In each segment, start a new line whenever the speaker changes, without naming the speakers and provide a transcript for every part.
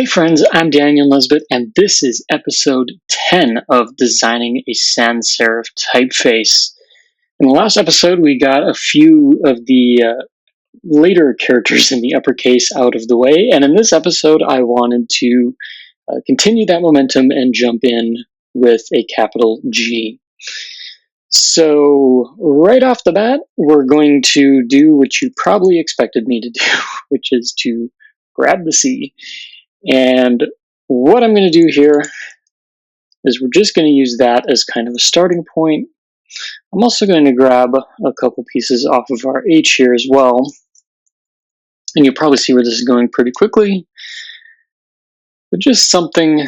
Hey friends, I'm Daniel Nesbitt, and this is episode 10 of Designing a Sans Serif Typeface. In the last episode, we got a few of the later characters in the uppercase out of the way, and in this episode, I wanted to continue that momentum and jump in with a capital G. So, right off the bat, we're going to do what you probably expected me to do, which is to grab the C. And what I'm going to do here is we're just going to use that as kind of a starting point. I'm also going to grab a couple pieces off of our H here as well. And you'll probably see where this is going pretty quickly. But just something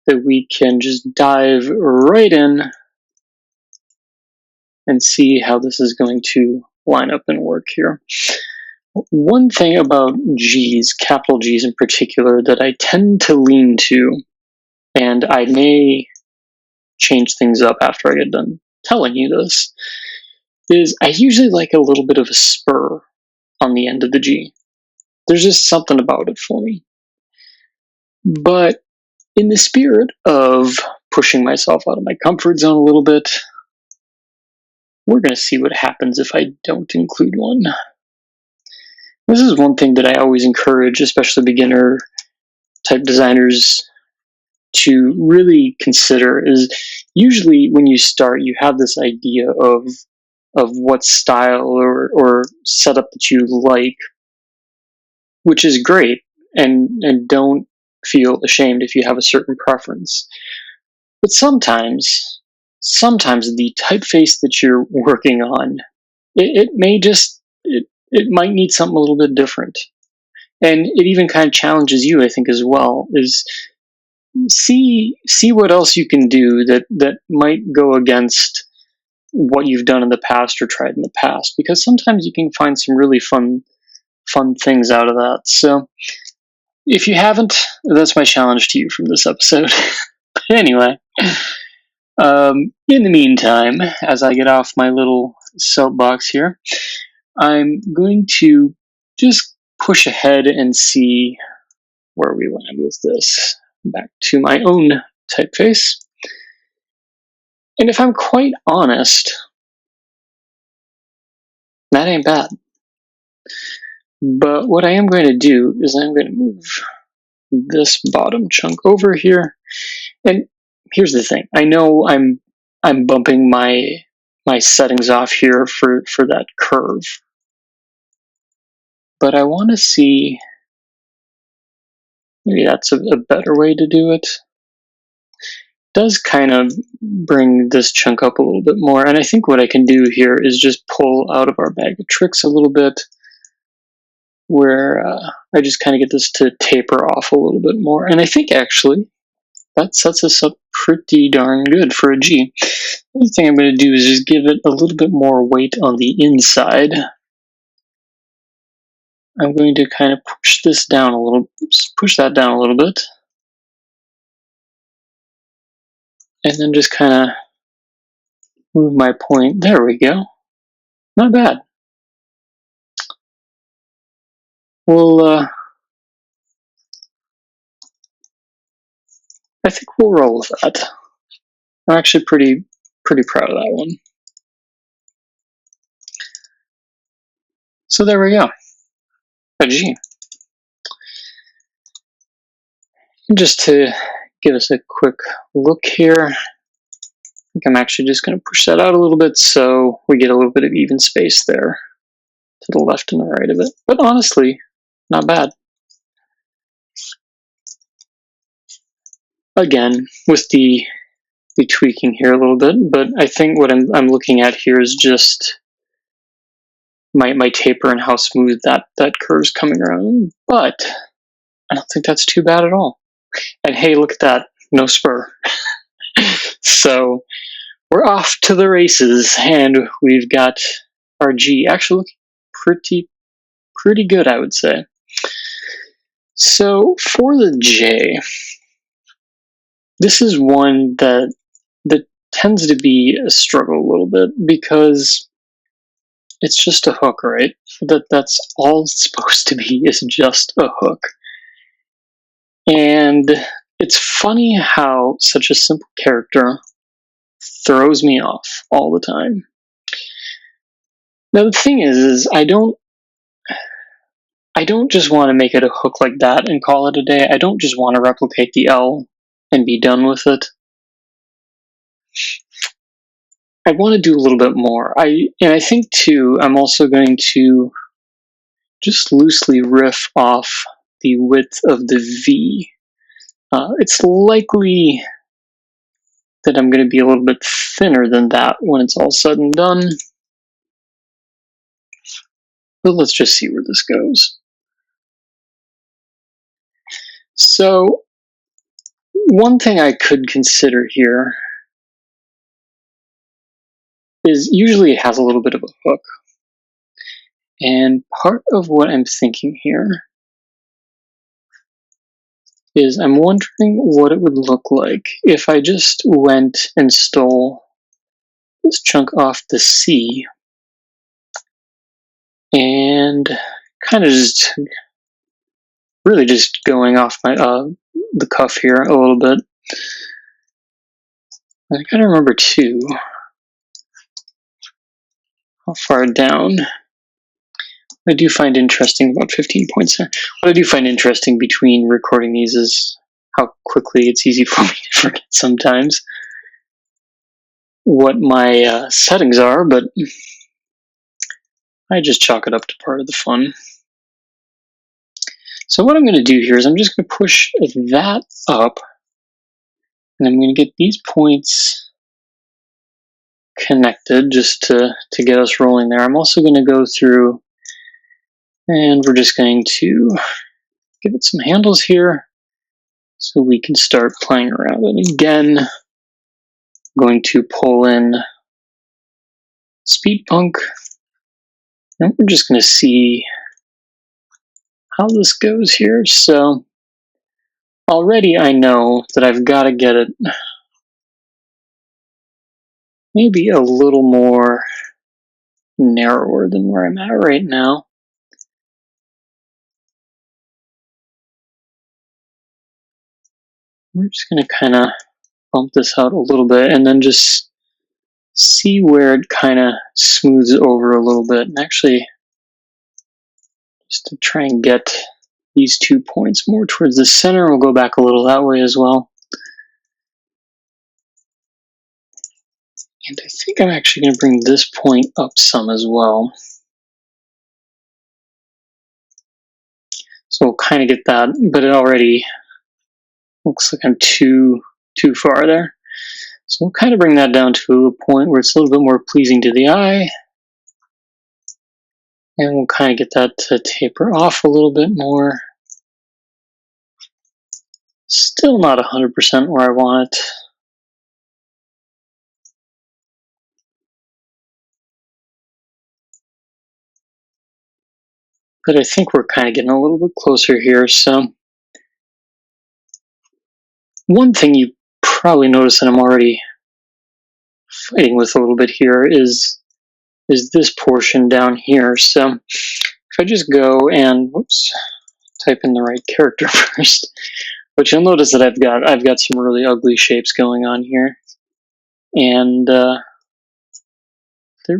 that we can just dive right in and see how this is going to line up and work here. One thing about G's, capital G's in particular, that I tend to lean to, and I may change things up after I get done telling you this, is I usually like a little bit of a spur on the end of the G. There's just something about it for me. But in the spirit of pushing myself out of my comfort zone a little bit, we're going to see what happens if I don't include one. This is one thing that I always encourage, especially beginner type designers, to really consider is usually when you start, you have this idea of what style or setup that you like, which is great, and don't feel ashamed if you have a certain preference. But sometimes the typeface that you're working on, it might need something a little bit different. And it even kind of challenges you, I think, as well, is see what else you can do that might go against what you've done in the past or tried in the past, because sometimes you can find some really fun things out of that. So if you haven't, that's my challenge to you from this episode. But anyway, in the meantime, as I get off my little soapbox here, I'm going to just push ahead and see where we land with this. Back to my own typeface. And if I'm quite honest, that ain't bad. But what I am going to do is I'm going to move this bottom chunk over here. And here's the thing. I know I'm bumping my settings off here for that curve. But I want to see, maybe that's a better way to do it. Does kind of bring this chunk up a little bit more. And I think what I can do here is just pull out of our bag of tricks a little bit, where I just kind of get this to taper off a little bit more. And I think actually that sets us up pretty darn good for a G. The other thing I'm going to do is just give it a little bit more weight on the inside. I'm going to kind of push this down a little, push that down a little bit. And then just kind of move my point. There we go. Not bad. Well, I think we'll roll with that. I'm actually pretty proud of that one. So there we go. A G. And just to give us a quick look here, I think I'm actually just going to push that out a little bit so we get a little bit of even space there to the left and the right of it. But honestly, not bad. Again, with the tweaking here a little bit, but I think what I'm looking at here is just my taper and how smooth that curve's coming around. But I don't think that's too bad at all. And hey, look at that, no spur. So we're off to the races, and we've got our G actually looking pretty good, I would say. So for the J, this is one that tends to be a struggle a little bit, because it's just a hook, right? That's all it's supposed to be, is just a hook. And it's funny how such a simple character throws me off all the time. Now the thing is I don't just want to make it a hook like that and call it a day. I don't just want to replicate the L and be done with it. I want to do a little bit more. I think too, I'm also going to just loosely riff off the width of the V. It's likely that I'm going to be a little bit thinner than that when it's all said and done. But let's just see where this goes. So, one thing I could consider here is usually it has a little bit of a hook. And part of what I'm thinking here is I'm wondering what it would look like if I just went and stole this chunk off the C and kind of just really just going off my the cuff here a little bit. I gotta remember too how far down. I do find interesting about 15 points there. What I do find interesting between recording these is how quickly it's easy for me to forget sometimes what my settings are, but I just chalk it up to part of the fun. So what I'm going to do here is I'm just going to push that up, and I'm going to get these points connected just to get us rolling there. I'm also going to go through, and we're just going to give it some handles here so we can start playing around. And again, I'm going to pull in speed punk, and we're just going to see how this goes here. So already I know that I've got to get it maybe a little more narrower than where I'm at right now. We're just going to kind of bump this out a little bit and then just see where it kind of smooths over a little bit. And actually, just to try and get these 2 points more towards the center, we'll go back a little that way as well. And I think I'm actually going to bring this point up some as well. So we'll kind of get that, but it already looks like I'm too far there. So we'll kind of bring that down to a point where it's a little bit more pleasing to the eye. And we'll kind of get that to taper off a little bit more. Still not 100% where I want it. But I think we're kind of getting a little bit closer here. So one thing you probably notice that I'm already fighting with a little bit here is this portion down here. So if I just go and type in the right character first, but you'll notice that I've got some really ugly shapes going on here, and they're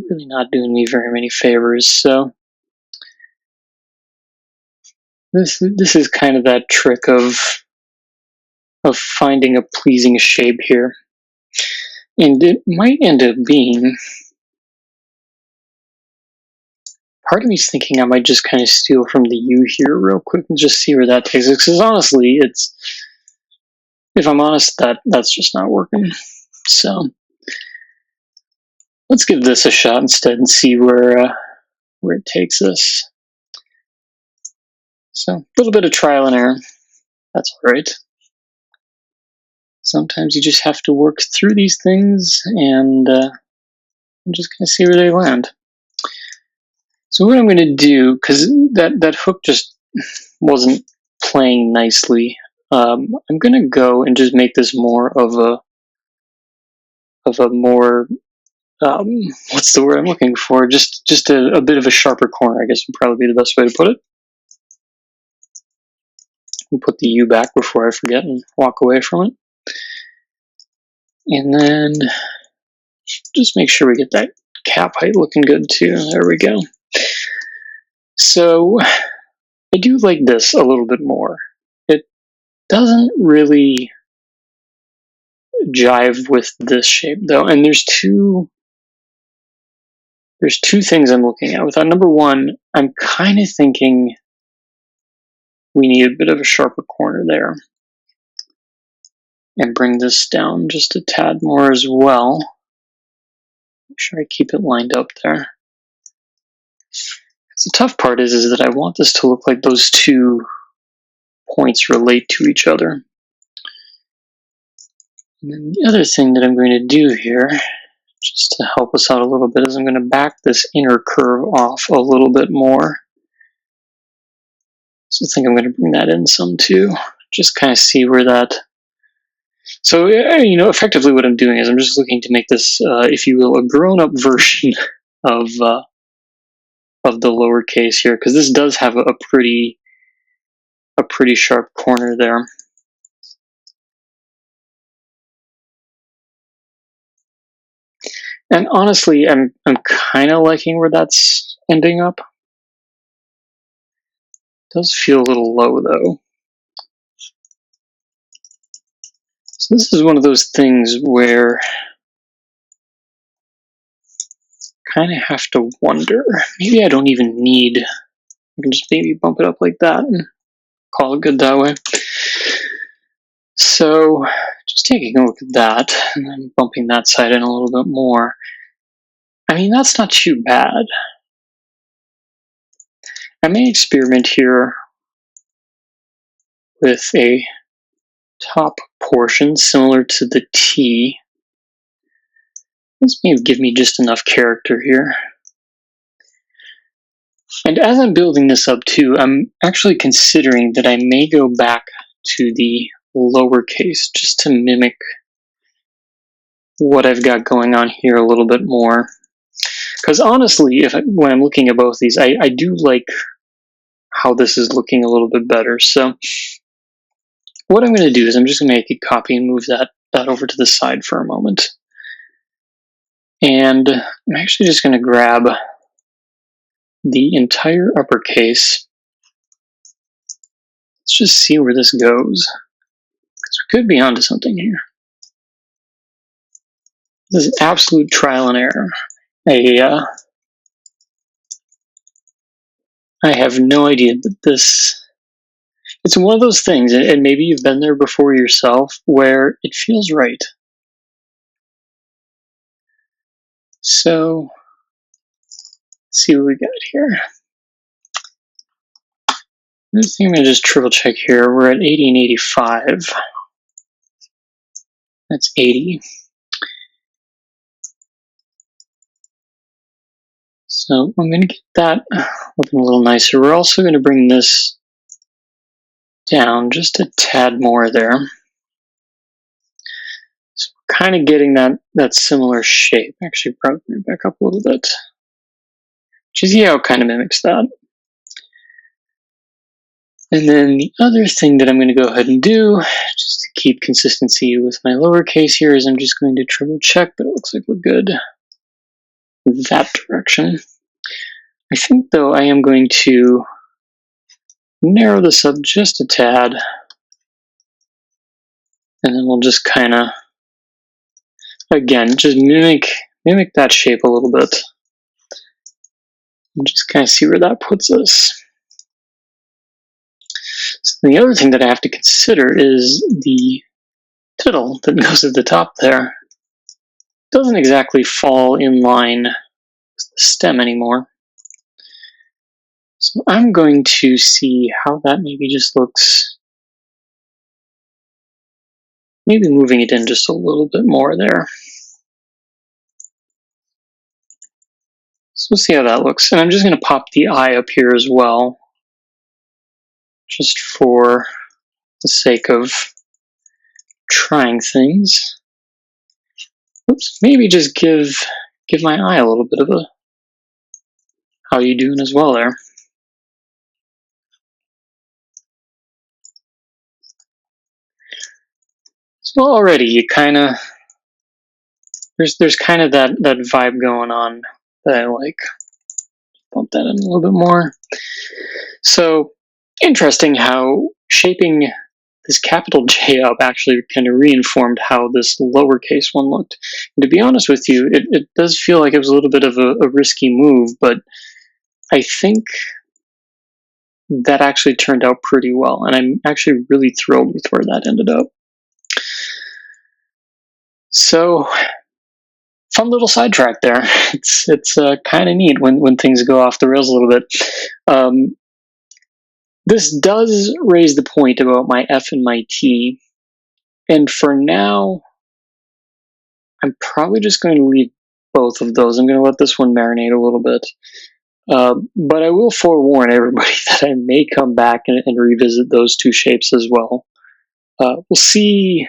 really not doing me very many favors. So this is kind of that trick of finding a pleasing shape here, and it might end up being. Part of me's thinking I might just kind of steal from the U here real quick and just see where that takes us. Because honestly, if I'm honest, that's just not working. So let's give this a shot instead and see where it takes us. So a little bit of trial and error. That's all right. Sometimes you just have to work through these things and just kind of see where they land. So what I'm going to do, because that hook just wasn't playing nicely, I'm going to go and just make this more of a more what's the word I'm looking for? Just a bit of a sharper corner, I guess would probably be the best way to put it. and put the U back before I forget and walk away from it. And then just make sure we get that cap height looking good too. There we go. So I do like this a little bit more. It doesn't really jive with this shape though, and there's two things I'm looking at with that. Number one, I'm kind of thinking we need a bit of a sharper corner there, and bring this down just a tad more as well. Make sure I keep it lined up there. The tough part is that I want this to look like those 2 points relate to each other. And then the other thing that I'm going to do here, just to help us out a little bit, is I'm going to back this inner curve off a little bit more. So I think I'm going to bring that in some too. Just kind of see where that... So, effectively what I'm doing is I'm just looking to make this, if you will, a grown-up version of the lowercase here, because this does have a pretty sharp corner there. And honestly, I'm kind of liking where that's ending up. It does feel a little low though. So this is one of those things where I kind of have to wonder, maybe I don't even need, I can just maybe bump it up like that and call it good that way. So just taking a look at that and then bumping that side in a little bit more. I mean, that's not too bad. I may experiment here with a top portion similar to the T. This may give me just enough character here. And as I'm building this up too, I'm actually considering that I may go back to the lowercase just to mimic what I've got going on here a little bit more. Because honestly, when I'm looking at both these, I do like how this is looking a little bit better. So what I'm going to do is I'm just going to make a copy and move that over to the side for a moment. And I'm actually just going to grab the entire uppercase. Let's just see where this goes, because we could be onto something here. This is absolute trial and error. I have no idea that this... It's one of those things, and maybe you've been there before yourself, where it feels right. So, let's see what we got here. This thing I'm going to just triple check here. We're at 80 and 85. That's 80. So I'm going to get that looking a little nicer. We're also going to bring this down just a tad more there. So we're kind of getting that similar shape. Actually, probably back up a little bit. You see how it kind of mimics that. And then the other thing that I'm going to go ahead and do, just to keep consistency with my lowercase here, is I'm just going to triple check, but it looks like we're good with that direction. I think, though, I am going to narrow this up just a tad, and then we'll just kind of, again, just mimic that shape a little bit, and just kind of see where that puts us. So the other thing that I have to consider is the tittle that goes at the top there. It doesn't exactly fall in line with the stem anymore. So I'm going to see how that maybe just looks. Maybe moving it in just a little bit more there. So we'll see how that looks. And I'm just going to pop the eye up here as well, just for the sake of trying things. Oops, maybe just give my eye a little bit of a how you doing as well there. So already you kind of, there's kind of that vibe going on that I like. Bump that in a little bit more. So interesting how shaping this capital J up actually kind of reinformed how this lowercase one looked. And to be honest with you, it does feel like it was a little bit of a risky move, but I think that actually turned out pretty well, and I'm actually really thrilled with where that ended up. So, fun little sidetrack there. It's kind of neat when things go off the rails a little bit. This does raise the point about my F and my T, and for now, I'm probably just going to leave both of those. I'm going to let this one marinate a little bit. But I will forewarn everybody that I may come back and revisit those two shapes as well. We'll see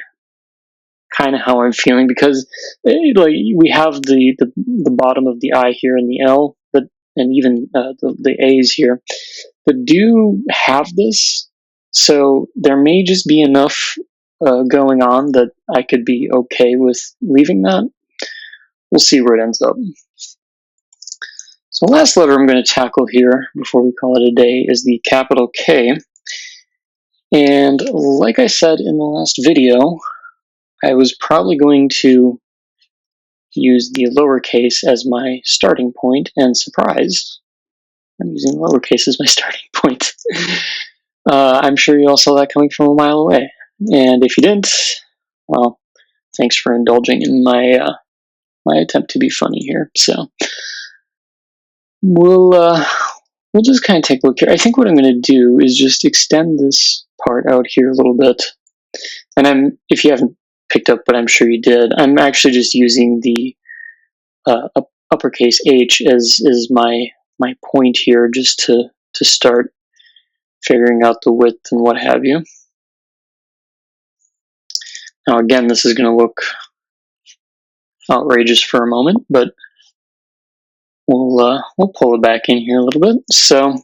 kind of how I'm feeling, because like we have the bottom of the I here and the L, but and even the A's here that do have this, so there may just be enough going on that I could be okay with leaving that. We'll see where it ends up. So the last letter I'm going to tackle here before we call it a day is the capital K. And like I said in the last video, I was probably going to use the lowercase as my starting point, and surprise, I'm using lowercase as my starting point. I'm sure you all saw that coming from a mile away. And if you didn't, well, thanks for indulging in my my attempt to be funny here. So we'll just kind of take a look here. I think what I'm going to do is just extend this part out here a little bit. And if you haven't picked up, but I'm sure you did, I'm actually just using the uppercase H as my point here, just to start figuring out the width and what have you. Now again, this is going to look outrageous for a moment, but we'll pull it back in here a little bit. So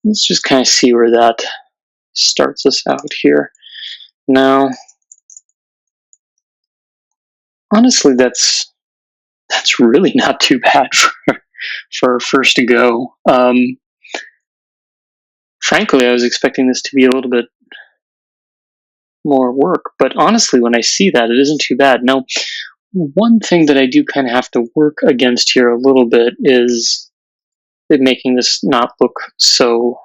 let's just kind of see where that starts us out here. Now, honestly, that's really not too bad for a first go. Frankly, I was expecting this to be a little bit more work, but honestly, when I see that, it isn't too bad. Now, one thing that I do kind of have to work against here a little bit is it making this not look so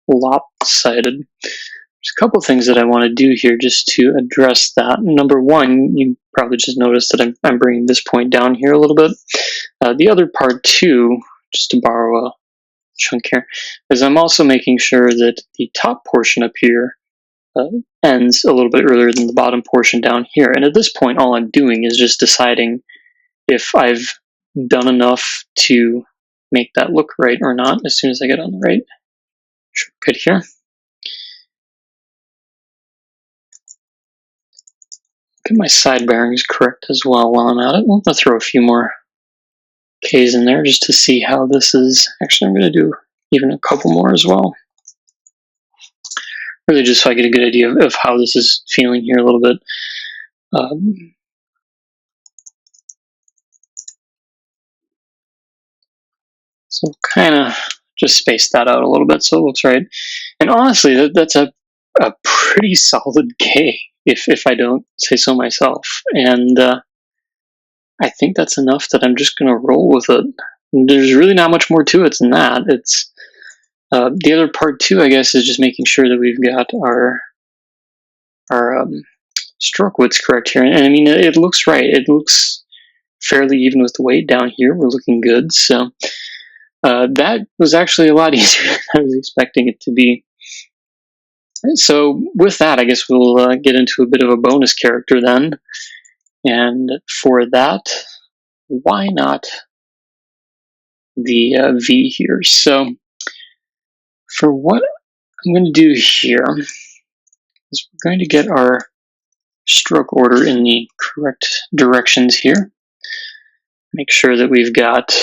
lopsided. There's a couple things that I want to do here just to address that. Number one, you probably just noticed that I'm bringing this point down here a little bit. The other part too, just to borrow a chunk here, is I'm also making sure that the top portion up here ends a little bit earlier than the bottom portion down here. And at this point, all I'm doing is just deciding if I've done enough to make that look right or not as soon as I get on the right shortcut here. Get my side bearings correct as well while I'm at it. I'm going to throw a few more K's in there just to see how this is. Actually, I'm going to do even a couple more as well. Really just so I get a good idea of how this is feeling here a little bit. So kind of just space that out a little bit so it looks right. And honestly, that's a pretty solid K, if I don't say so myself. And I think that's enough that I'm just going to roll with it. There's really not much more to it than that. It's the other part too, I guess, is just making sure that we've got our stroke widths correct here. And I mean, it looks right. It looks fairly even with the weight down here. We're looking good. So that was actually a lot easier than I was expecting it to be. So with that, I guess we'll get into a bit of a bonus character then. And for that, why not the V here? So for what I'm going to do here is we're going to get our stroke order in the correct directions here. Make sure that we've got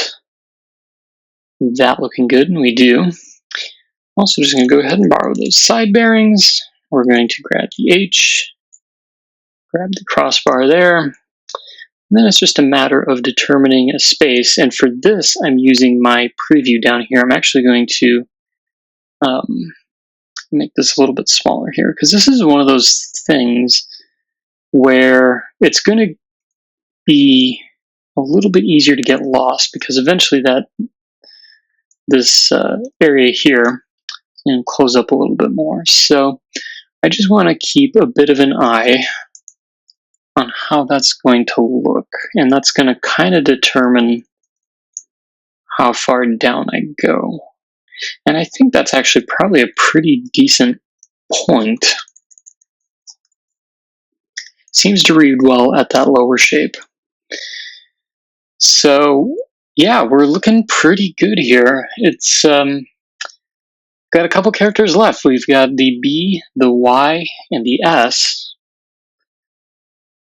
that looking good, and we do. Also just going to go ahead and borrow those side bearings we're going to grab the H, grab the crossbar there, and then it's just a matter of determining a space. And for this, I'm using my preview down here. I'm actually going to make this a little bit smaller here, because this is one of those things where it's going to be a little bit easier to get lost, because eventually this area here is going to close up a little bit more. So I just want to keep a bit of an eye on how that's going to look, and that's going to kind of determine how far down I go. And I think that's actually probably a pretty decent point. Seems to read well at that lower shape. So yeah, we're looking pretty good here. It's got a couple characters left. We've got the B, the Y, and the S.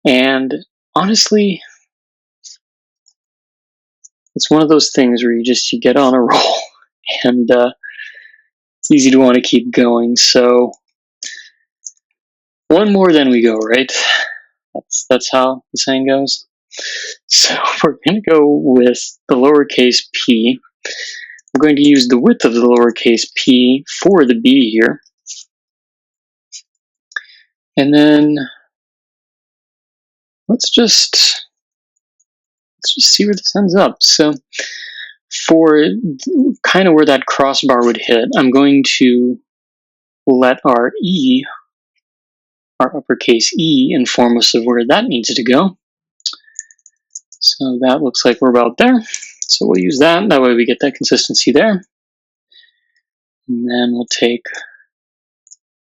And honestly, it's one of those things where you get on a roll, and it's easy to want to keep going. So one more, then we go, right? That's how the saying goes. So we're going to go with the lowercase p. We're going to use the width of the lowercase p for the B here. And then let's just see where this ends up. So for kind of where that crossbar would hit, I'm going to let our E, our uppercase E, inform us of where that needs to go. So that looks like we're about there. So we'll use that. That way we get that consistency there. And then we'll take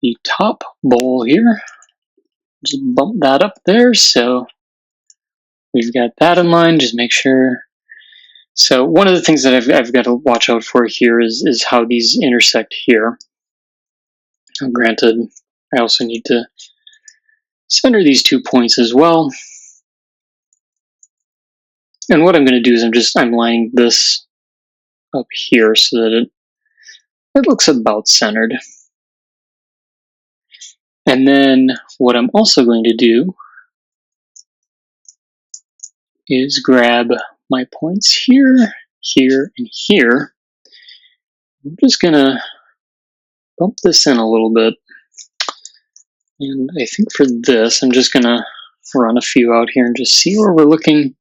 the top bowl here, just bump that up there. So we've got that in mind. Just make sure. So one of the things that I've got to watch out for here is how these intersect here. Now, granted, I also need to center these 2 points as well. And what I'm going to do is I'm lining this up here so that it looks about centered. And then what I'm also going to do is grab my points here, here, and here. I'm just going to bump this in a little bit. And I think for this, I'm just going to run a few out here and just see where we're looking.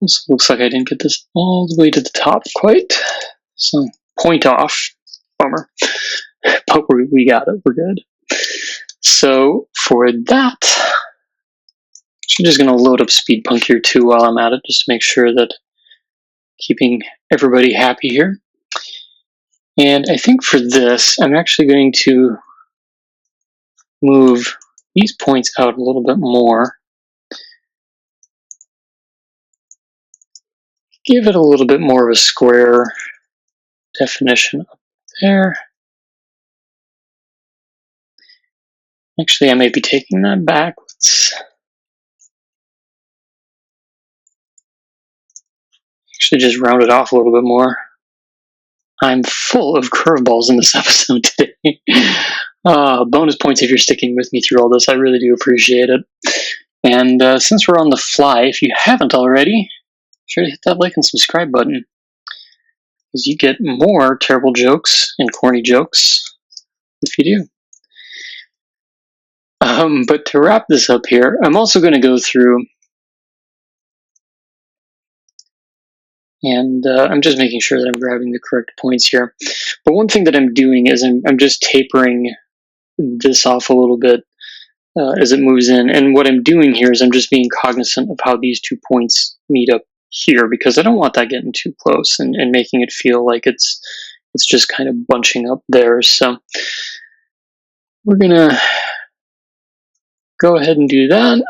This looks like I didn't get this all the way to the top quite. So point off. Bummer. But we got it. We're good. So for that, I'm just going to load up Speed Punk here too while I'm at it, just to make sure that keeping everybody happy here. And I think for this, I'm actually going to move these points out a little bit more. Give it a little bit more of a square definition up there. Actually, I may be taking that back. Let's actually just round it off a little bit more. I'm full of curveballs in this episode today. Bonus points if you're sticking with me through all this. I really do appreciate it. And since we're on the fly, if you haven't already, be sure to hit that like and subscribe button, because you get more terrible jokes and corny jokes if you do. But to wrap this up here, I'm also going to go through and I'm just making sure that I'm grabbing the correct points here. But one thing that I'm doing is I'm just tapering this off a little bit as it moves in. And what I'm doing here is I'm just being cognizant of how these 2 points meet up here, because I don't want that getting too close and making it feel like it's just kind of bunching up there. So we're going to go ahead and do that.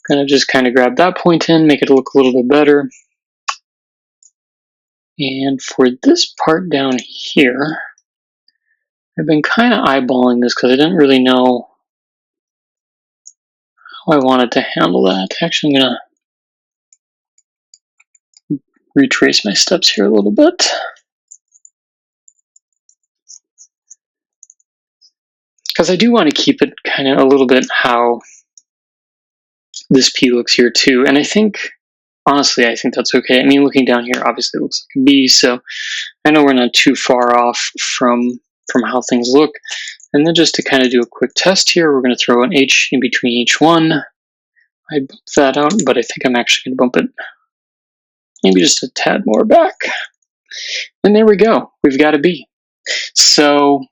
Gonna just kind of grab that point in, make it look a little bit better. And for this part down here, I've been kind of eyeballing this because I didn't really know how I wanted to handle that. Actually, I'm gonna retrace my steps here a little bit. because I do want to keep it kind of a little bit how this P looks here too. And I think, honestly, I think that's okay. I mean, looking down here, obviously it looks like a B, so I know we're not too far off from how things look. And then just to kind of do a quick test here, we're going to throw an H in between each one. I bumped that out, but I think I'm actually going to bump it maybe just a tad more back. And there we go. We've got a B. So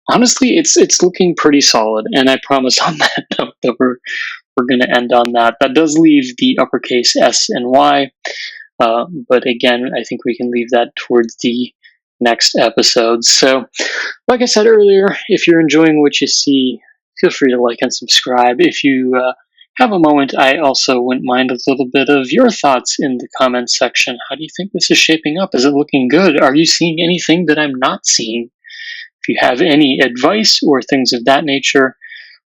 honestly, it's looking pretty solid. And I promise on that note that we're going to end on that. That does leave the uppercase S and Y. But again, I think we can leave that towards the next episode. So, like I said earlier, if you're enjoying what you see, feel free to like and subscribe. If you have a moment, I also wouldn't mind a little bit of your thoughts in the comments section. How do you think this is shaping up? Is it looking good? Are you seeing anything that I'm not seeing? If you have any advice or things of that nature,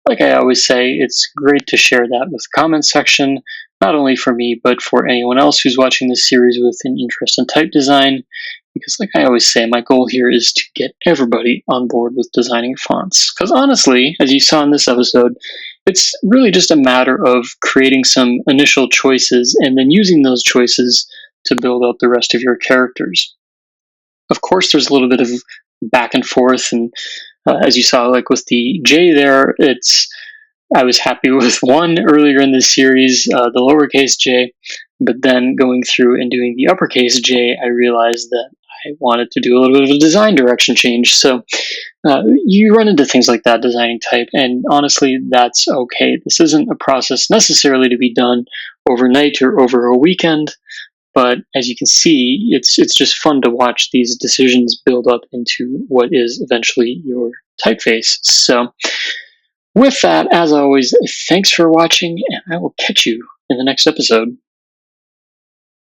like I always say, it's great to share that with the comments section, not only for me, but for anyone else who's watching this series with an interest in type design. Because like I always say, my goal here is to get everybody on board with designing fonts. Because honestly, as you saw in this episode, it's really just a matter of creating some initial choices and then using those choices to build out the rest of your characters. Of course, there's a little bit of back and forth, and as you saw, like with the J there, I was happy with one earlier in this series, the lowercase j, but then going through and doing the uppercase j, I realized that I wanted to do a little bit of a design direction change. So you run into things like that designing type, and honestly, that's okay. This isn't a process necessarily to be done overnight or over a weekend. But as you can see, it's just fun to watch these decisions build up into what is eventually your typeface. So with that, as always, thanks for watching, and I will catch you in the next episode.